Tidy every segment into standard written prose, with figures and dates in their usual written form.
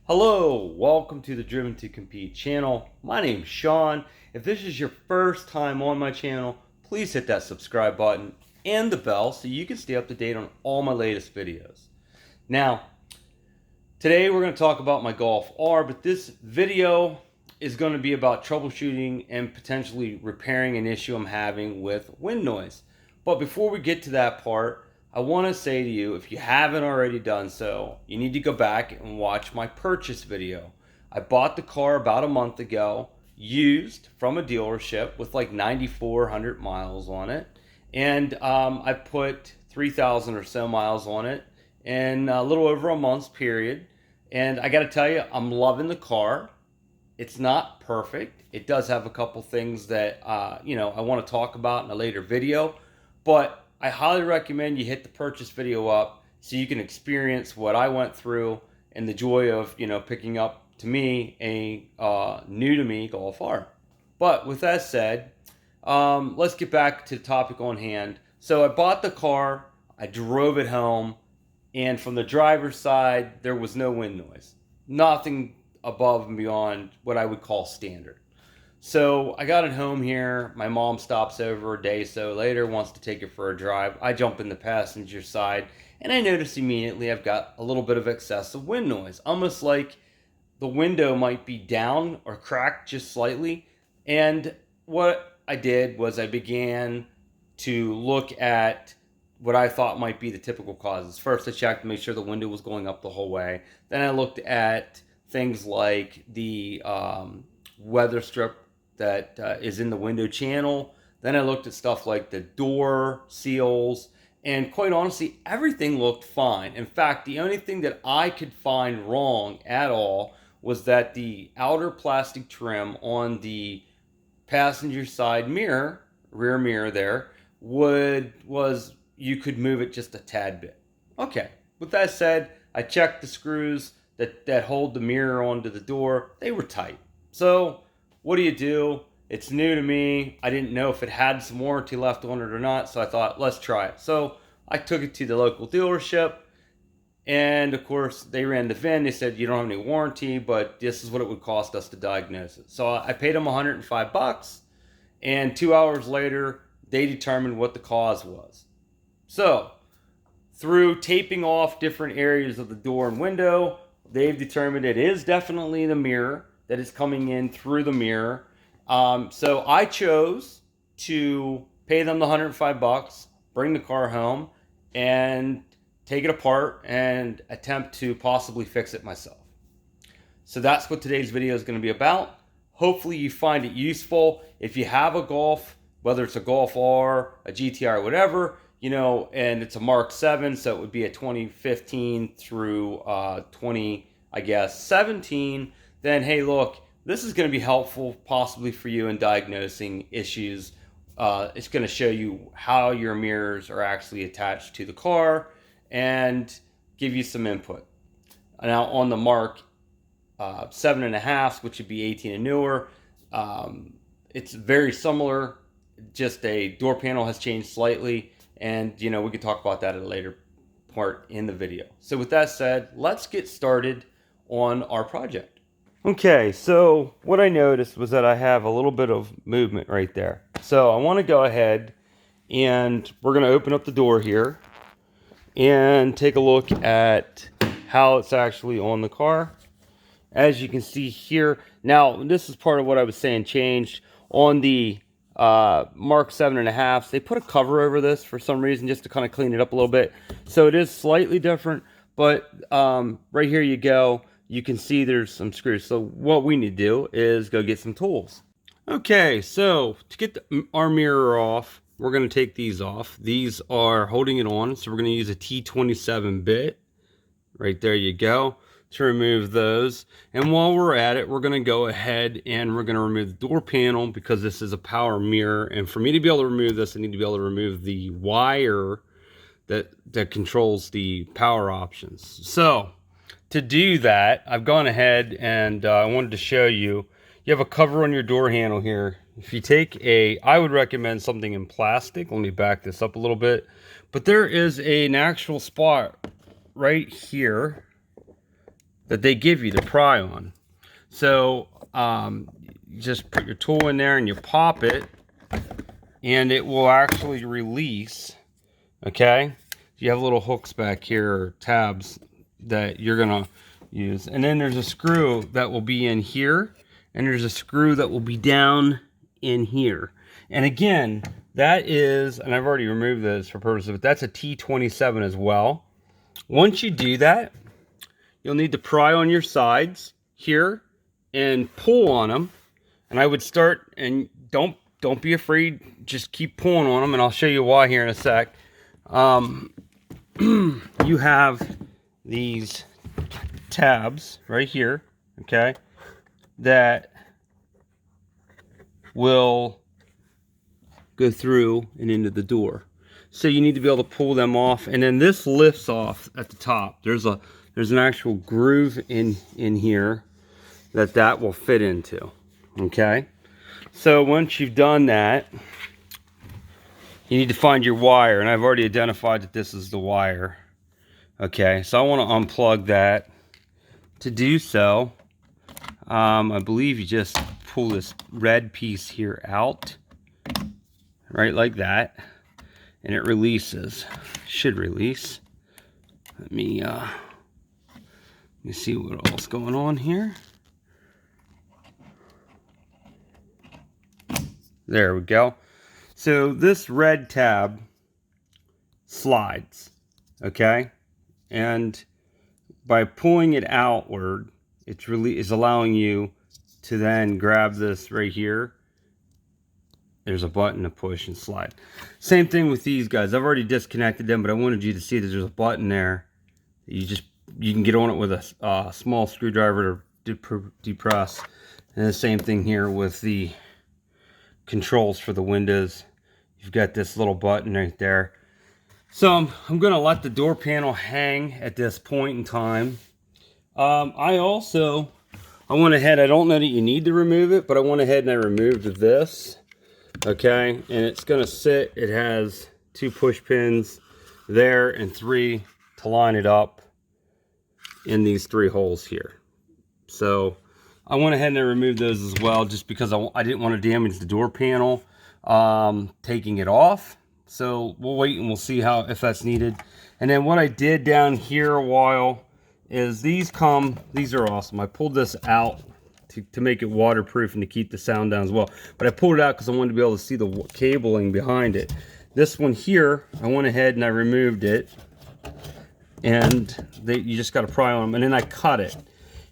Hello, welcome to the Driven to Compete channel. My name's Sean. If this is your first time on my channel, please hit that subscribe button and the bell so you can stay up to date on all my latest videos. Now, today we're going to talk about my Golf R, but this video is going to be about troubleshooting and potentially repairing an issue I'm having with wind noise. But before we get to that part, I want to say to you, if you haven't already done so, you need to go back and watch my purchase video. I bought the car about a month ago, used from a dealership with like 9,400 miles on it. And I put 3,000 or so miles on it in a little over a month's period. And I got to tell you, I'm loving the car. It's not perfect. It does have a couple things that, I want to talk about in a later video. But I highly recommend you hit the purchase video up so you can experience what I went through and the joy of, picking up, to me, a new to me Golf R. But with that said, let's get back to the topic on hand. So I bought the car, I drove it home, and from the driver's side, there was no wind noise. Nothing above and beyond what I would call standard. So I got it home here. My mom stops over a day so later, wants to take it for a drive. I jump in the passenger side, and I notice immediately I've got a little bit of excessive wind noise, almost like the window might be down or cracked just slightly. And what I did was I began to look at what I thought might be the typical causes. First, I checked to make sure the window was going up the whole way. Then I looked at things like the weather strip that is in the window channel. Then I looked at stuff like the door seals, and quite honestly, everything looked fine. In fact, the only thing that I could find wrong at all was that the outer plastic trim on the passenger side mirror, rear mirror there, was you could move it just a tad bit. Okay, with that said, I checked the screws that hold the mirror onto the door. They were tight. So what do? It's new to me. I didn't know if it had some warranty left on it or not, so I thought, let's try it. So I took it to the local dealership, and of course, they ran the VIN. They said, you don't have any warranty, but this is what it would cost us to diagnose it. So I paid them $105, and 2 hours later, they determined what the cause was. So through taping off different areas of the door and window, they've determined it is definitely the mirror that is coming in through the mirror. So I chose to pay them the $105, bring the car home, and take it apart and attempt to possibly fix it myself. So that's what today's video is going to be about. Hopefully you find it useful. If you have a Golf, whether it's a Golf R, a GTR, whatever, and it's a Mark 7, so it would be a 2015 through 2017, then hey, look, this is going to be helpful possibly for you in diagnosing issues. It's going to show you how your mirrors are actually attached to the car and give you some input. Now on the Mark 7.5, which would be 18 and newer, it's very similar, just a door panel has changed slightly, and we can talk about that at a later part in the video. So with that said, let's get started on our project. Okay, so what I noticed was that I have a little bit of movement right there. So I want to go ahead and we're going to open up the door here and take a look at how it's actually on the car. As you can see here, now this is part of what I was saying changed. On the Mark 7.5, they put a cover over this for some reason just to kind of clean it up a little bit. So it is slightly different, but right here you go. You can see there's some screws. So what we need to do is go get some tools. Okay, so to get our mirror off, we're going to take these off. These are holding it on, so we're going to use a T27 bit. Right there you go, to remove those. And while we're at it, we're going to go ahead and we're going to remove the door panel because this is a power mirror. And for me to be able to remove this, I need to be able to remove the wire that controls the power options. So to do that, I've gone ahead and I wanted to show you. You have a cover on your door handle here. If you take I would recommend something in plastic. Let me back this up a little bit. But there is an actual spot right here that they give you to pry on. So you just put your tool in there and you pop it, and it will actually release. Okay, you have little hooks back here, or tabs, that you're gonna use, and then there's a screw that will be in here, and there's a screw that will be down in here. And again, that is, and I've already removed this for purposes, but that's a T27 as well. Once you do that, you'll need to pry on your sides here and pull on them. And I would start, and don't be afraid, just keep pulling on them, and I'll show you why here in a sec. You have these tabs right here, okay, that will go through and into the door. So you need to be able to pull them off, and then this lifts off at the top. There's an actual groove in here that will fit into. Okay, so once you've done that, you need to find your wire, and I've already identified that this is the wire. Okay, so I want to unplug that. To do so, I believe you just pull this red piece here out, right like that, and it releases. Should release. Let me see what else going on here. There we go. So this red tab slides, okay, and by pulling it outward, it's really is allowing you to then grab this right here. There's a button to push and slide. Same thing with these guys. I've already disconnected them, but I wanted you to see that there's a button there. You can get on it with a small screwdriver to depress. And the same thing here with the controls for the windows. You've got this little button right there. So I'm going to let the door panel hang at this point in time. I went ahead, I don't know that you need to remove it, but I went ahead and I removed this. Okay, and it's going to sit, it has 2 push pins there and 3 to line it up in these 3 holes here. So I went ahead and I removed those as well, just because I didn't want to damage the door panel taking it off. So we'll wait and we'll see if that's needed. And then what I did down here a while is these are awesome. I pulled this out to make it waterproof and to keep the sound down as well. But I pulled it out because I wanted to be able to see the cabling behind it. This one here, I went ahead and I removed it. And you just got to pry on them. And then I cut it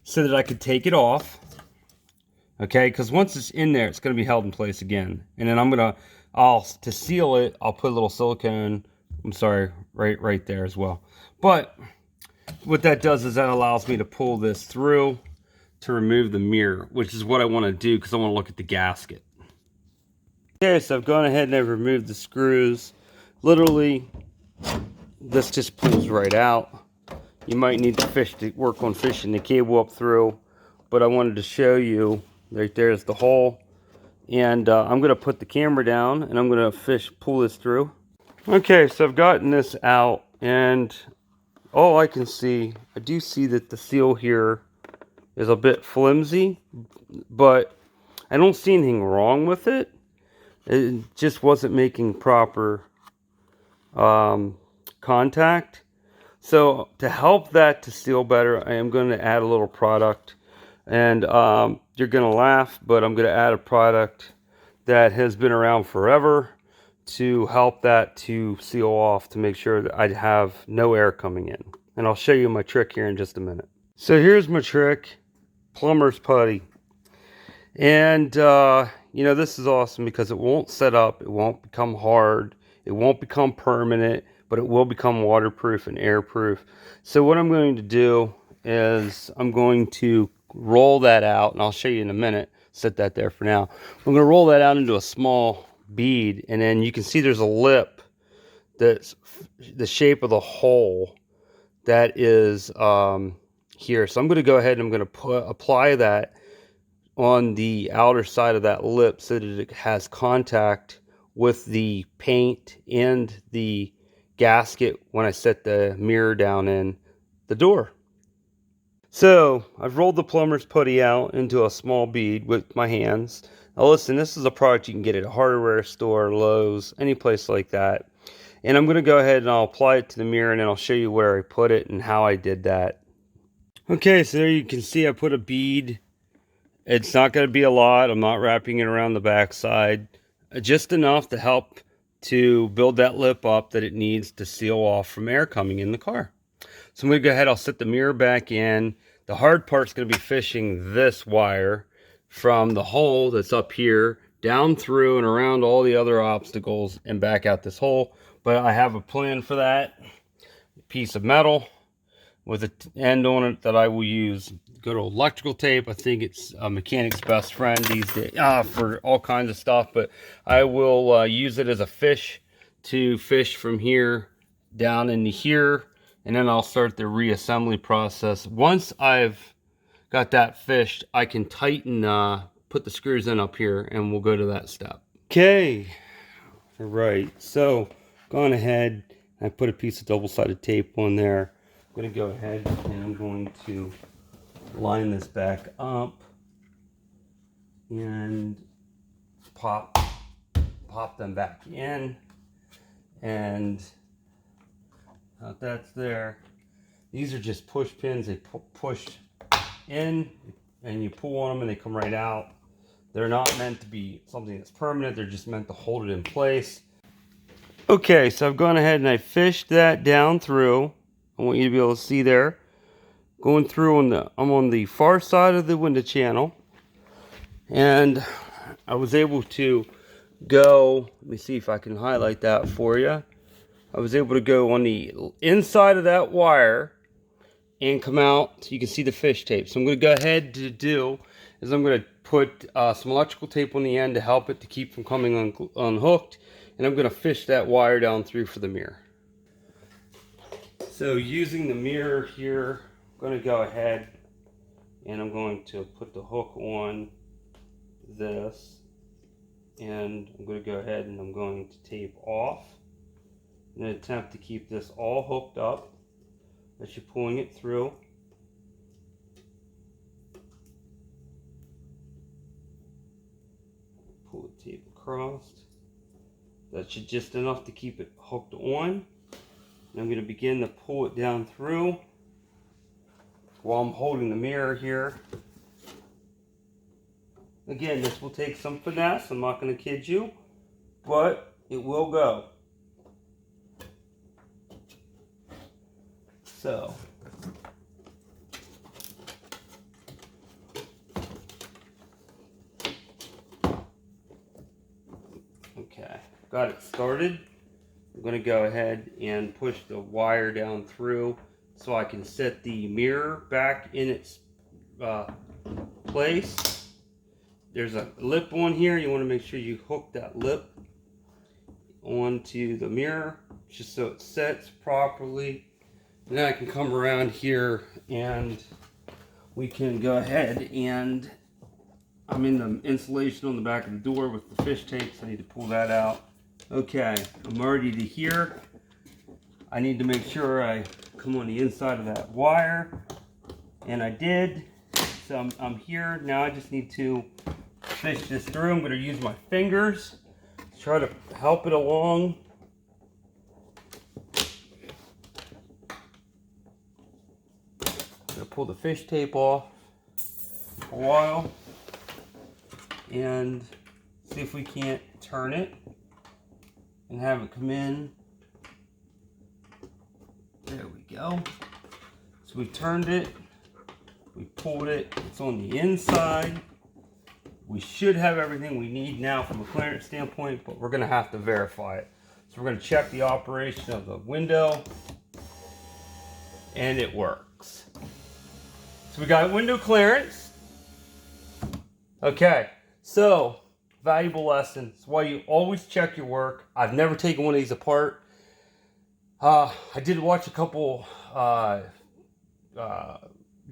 so that I could take it off. Okay, because once it's in there, it's going to be held in place again. And then to seal it, I'll put a little silicone, right there as well. But what that does is that allows me to pull this through to remove the mirror, which is what I want to do because I want to look at the gasket. Okay, so I've gone ahead and I've removed the screws. Literally, this just pulls right out. You might need to work on fishing the cable up through, but I wanted to show you, right there's the hole. And I'm going to put the camera down and I'm going to pull this through. Okay, so I've gotten this out, and all I can see, I do see that the seal here is a bit flimsy, but I don't see anything wrong with it. It just wasn't making proper contact. So to help that to seal better, I am going to add a little product. And you're going to laugh, but I'm going to add a product that has been around forever to help that to seal off, to make sure that I have no air coming in. And I'll show you my trick here in just a minute. So here's my trick, plumber's putty. And this is awesome because it won't set up, it won't become hard, it won't become permanent, but it will become waterproof and airproof. So what I'm going to do is I'm going to roll that out, and I'll show you in a minute. Set that there for now. I'm going to roll that out into a small bead, and then you can see there's a lip that's the shape of the hole that is here. So I'm going to go ahead and I'm going to apply that on the outer side of that lip so that it has contact with the paint and the gasket when I set the mirror down in the door. So I've rolled the plumber's putty out into a small bead with my hands. Now listen, this is a product you can get at a hardware store, Lowe's, any place like that. And I'm going to go ahead and I'll apply it to the mirror, and then I'll show you where I put it and how I did that. Okay, so there you can see I put a bead. It's not going to be a lot. I'm not wrapping it around the backside. Just enough to help to build that lip up that it needs to seal off from air coming in the car. So I'm going to go ahead. I'll set the mirror back in. The hard part's going to be fishing this wire from the hole that's up here down through and around all the other obstacles and back out this hole. But I have a plan for that. Piece of metal with an end on it that I will use. Good old electrical tape. I think it's a mechanic's best friend these days for all kinds of stuff. But I will use it as a fish to fish from here down into here. And then I'll start the reassembly process. Once I've got that fished, I can tighten, put the screws in up here, and we'll go to that step. Okay, all right, so gone ahead, I put a piece of double-sided tape on there. I'm gonna go ahead and I'm going to line this back up and pop them back in, and that's there. These are just push pins. They push in and you pull on them and they come right out. They're not meant to be something that's permanent. They're just meant to hold it in place. Okay, so I've gone ahead and I fished that down through. I want you to be able to see there. Going through I'm on the far side of the window channel. And I was able to go, let me see if I can highlight that for you. I was able to go on the inside of that wire and come out so you can see the fish tape. So I'm going to go ahead to do is I'm going to put some electrical tape on the end to help it to keep from coming unhooked. And I'm going to fish that wire down through for the mirror. So using the mirror here, I'm going to go ahead and I'm going to put the hook on this. And I'm going to go ahead and I'm going to tape off. And attempt to keep this all hooked up as you're pulling it through. Pull the tape across. That's just enough to keep it hooked on. And I'm going to begin to pull it down through while I'm holding the mirror here. Again, this will take some finesse. I'm not going to kid you, but it will go. So, okay, got it started. I'm going to go ahead and push the wire down through so I can set the mirror back in its place. There's a lip on here. You want to make sure you hook that lip onto the mirror just so it sets properly. And then I can come around here and we can go ahead and I'm in the insulation on the back of the door with the fish tape, so I need to pull that out. Okay, I'm already to here. I need to make sure I come on the inside of that wire, and I did. So I'm here. Now I just need to fish this through. I'm going to use my fingers to try to help it along. Pull the fish tape off a while and see if we can't turn it and have it come in. There we go. So we turned it, we pulled it, it's on the inside. We should have everything we need now from a clearance standpoint, but we're going to have to verify it. So we're going to check the operation of the window, and it works. So we got window clearance. Okay, so valuable lesson. It's why you always check your work. I've never taken one of these apart. I did watch a couple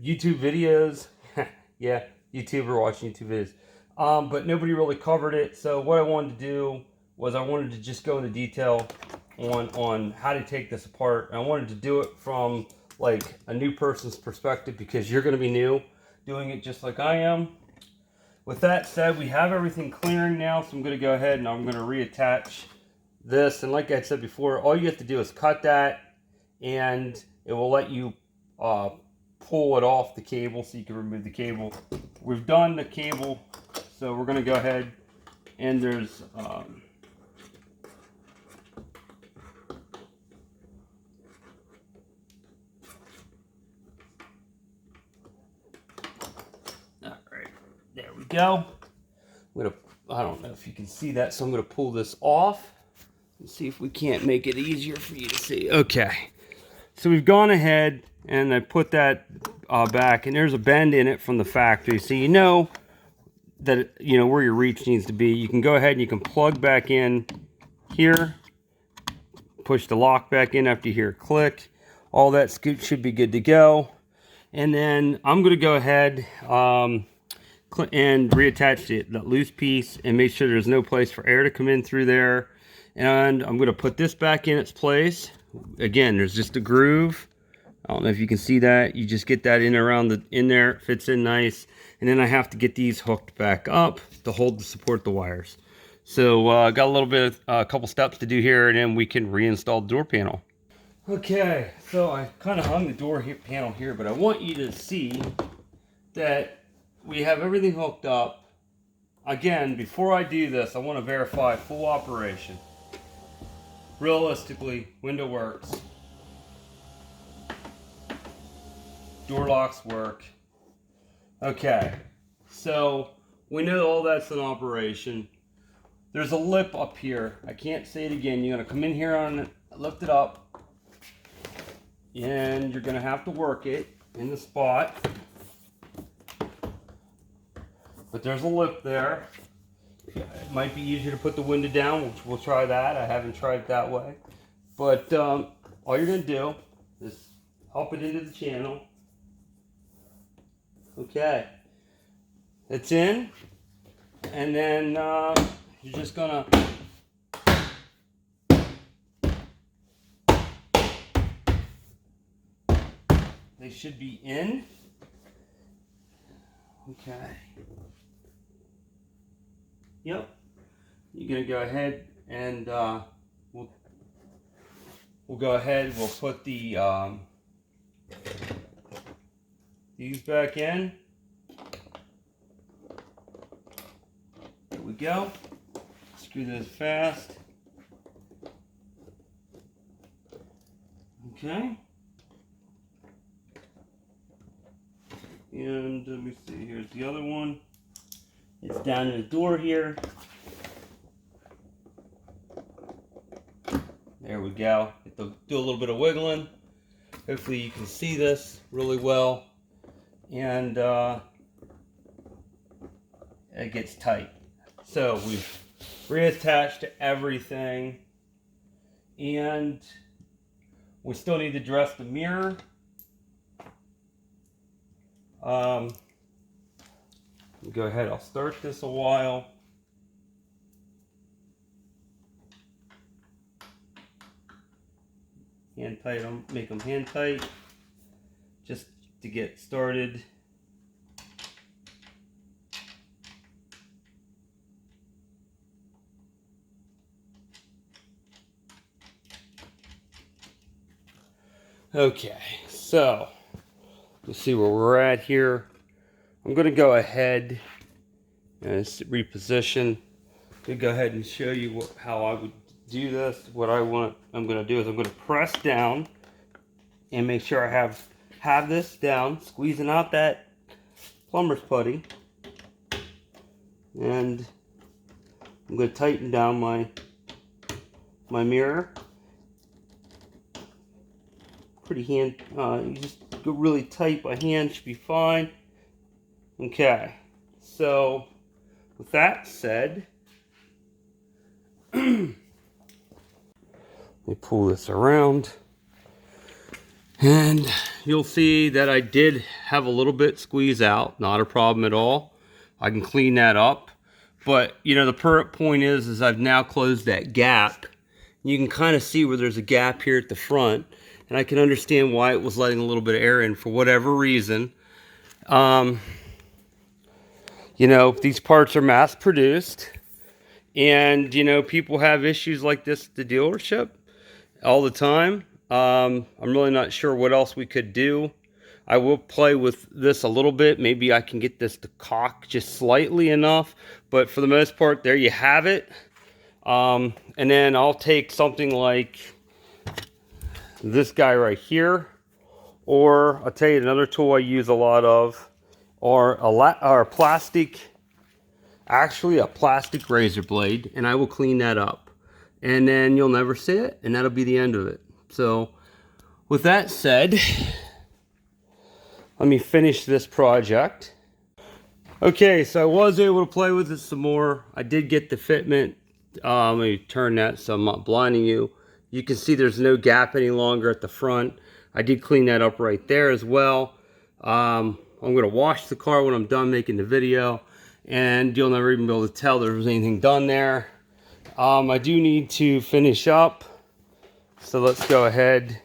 YouTube videos. Yeah, YouTuber watching YouTube videos. But nobody really covered it. So what I wanted to do was I wanted to just go into detail on how to take this apart. And I wanted to do it from like a new person's perspective, because you're going to be new doing it just like I am. With that said, we have everything clearing now, so I'm going to go ahead and I'm going to reattach this. And like I said before, all you have to do is cut that, and it will let you pull it off the cable so you can remove the cable. We've done the cable, so we're going to go ahead, and there's there we go. I don't know if you can see that, so I'm gonna pull this off and see if we can't make it easier for you to see. Okay, so we've gone ahead and I put that back, and there's a bend in it from the factory, so you know that where your reach needs to be. You can go ahead and you can plug back in here, push the lock back in after you hear a click. All that should be good to go. And then I'm gonna go ahead and reattach that loose piece and make sure there's no place for air to come in through there. And I'm going to put this back in its place. Again, there's just a groove. I don't know if you can see that. You just get that in there. It fits in nice. And then I have to get these hooked back up to support the wires. So I got a little bit, a couple steps to do here, and then we can reinstall the door panel. Okay, so I kind of hung the door panel here, but I want you to see that we have everything hooked up. Again, before I do this, I want to verify full operation. Realistically, window works. Door locks work. Okay, so we know all that's in operation. There's a lip up here. I can't say it again. You're going to come in here on it, lift it up, and you're going to have to work it in the spot. But there's a lip there. It might be easier to put the window down, which we'll try that. I haven't tried it that way. But all you're going to do is help it into the channel. Okay. It's in. And then you're just going to... They should be in. Okay. Yep. You're gonna go ahead and we'll go ahead. We'll put the these back in. There we go. Screw those fast. Okay. And let me see, here's the other one. It's down in the door here. There we go. Do a little bit of wiggling. Hopefully you can see this really well. And it gets tight. So we've reattached everything. And we still need to dress the mirror. Go ahead, I'll start this a while. Hand tight them, make them hand tight, just to get started. Okay, so let's see where we're at here. I'm going to go ahead and reposition. To go ahead and show you how I would do this. What I'm going to do is I'm going to press down and make sure I have this down, squeezing out that plumber's putty, and I'm going to tighten down my mirror. Pretty hand. You just go really tight by hand, should be fine. Okay, so with that said, let me pull this around, and you'll see that I did have a little bit squeeze out. Not a problem at all. I can clean that up. But the point is I've now closed that gap. You can kind of see where there's a gap here at the front, and I can understand why it was letting a little bit of air in for whatever reason. You know, these parts are mass produced, and you know, people have issues like this at the dealership all the time. I'm really not sure what else we could do. I will play with this a little bit. Maybe I can get this to cock just slightly enough, but for the most part, there you have it. And then I'll take something like this guy right here, or I'll tell you another tool I use a lot of, or a plastic razor blade, and I will clean that up, and then you'll never see it, and that'll be the end of it. So with that said, let me finish this project. Okay, so I was able to play with it some more. I did get the fitment. Let me turn that so I'm not blinding you. You can see there's no gap any longer at the front. I did clean that up right there as well. I'm going to wash the car when I'm done making the video, and you'll never even be able to tell there was anything done there. I do need to finish up, so let's go ahead.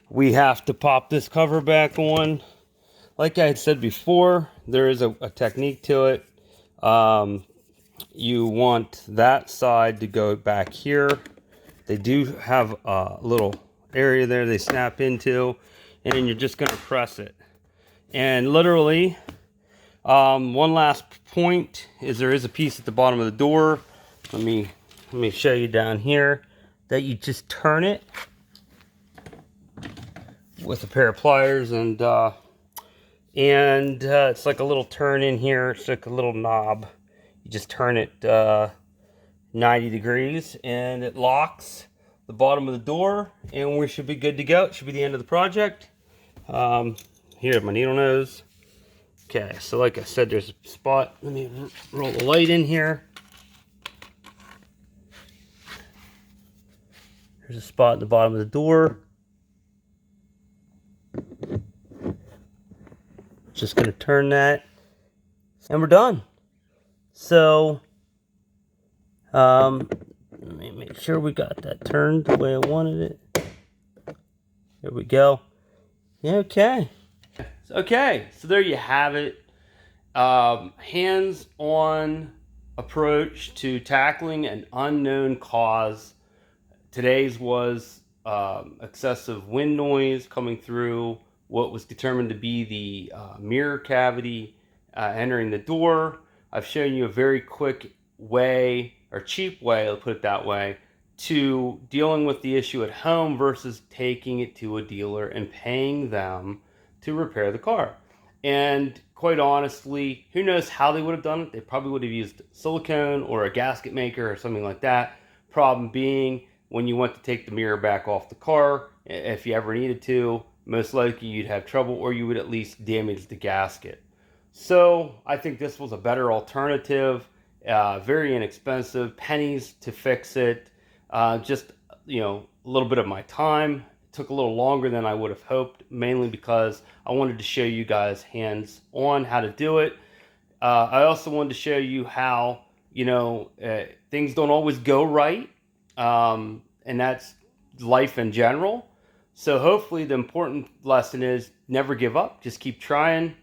We have to pop this cover back on. Like I had said before, there is a technique to it. You want that side to go back here. They do have a little area there they snap into, and then you're just going to press it. And literally, one last point is there is a piece at the bottom of the door. Let me show you down here that you just turn it with a pair of pliers, and it's like a little turn in here. It's like a little knob. You just turn it 90 degrees, and it locks the bottom of the door, and we should be good to go. It should be the end of the project. Here, my needle nose. Okay, so like I said, there's a spot. Let me roll the light in here. There's a spot at the bottom of the door. Just going to turn that, and we're done. So, let me make sure we got that turned the way I wanted it. There we go. Okay. Okay, so there you have it. Hands-on approach to tackling an unknown cause. Today's was excessive wind noise coming through what was determined to be the mirror cavity entering the door. I've shown you a very quick way, or cheap way, I'll put it that way, to dealing with the issue at home versus taking it to a dealer and paying them to repair the car. And quite honestly, who knows how they would have done it? They probably would have used silicone or a gasket maker or something like that. Problem being, when you went to take the mirror back off the car, if you ever needed to, most likely you'd have trouble, or you would at least damage the gasket. So I think this was a better alternative, very inexpensive, pennies to fix it. Just, you know, a little bit of my time. It took a little longer than I would have hoped, mainly because I wanted to show you guys hands-on how to do it. I also wanted to show you how, you know, things don't always go right, and that's life in general. So hopefully the important lesson is never give up, just keep trying.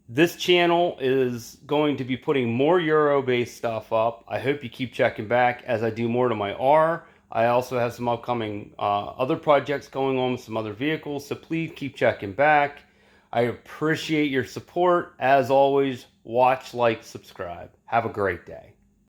This channel is going to be putting more Euro-based stuff up. I hope you keep checking back as I do more to my R. I also have some upcoming other projects going on with some other vehicles, so please keep checking back. I appreciate your support. As always, watch, like, subscribe. Have a great day.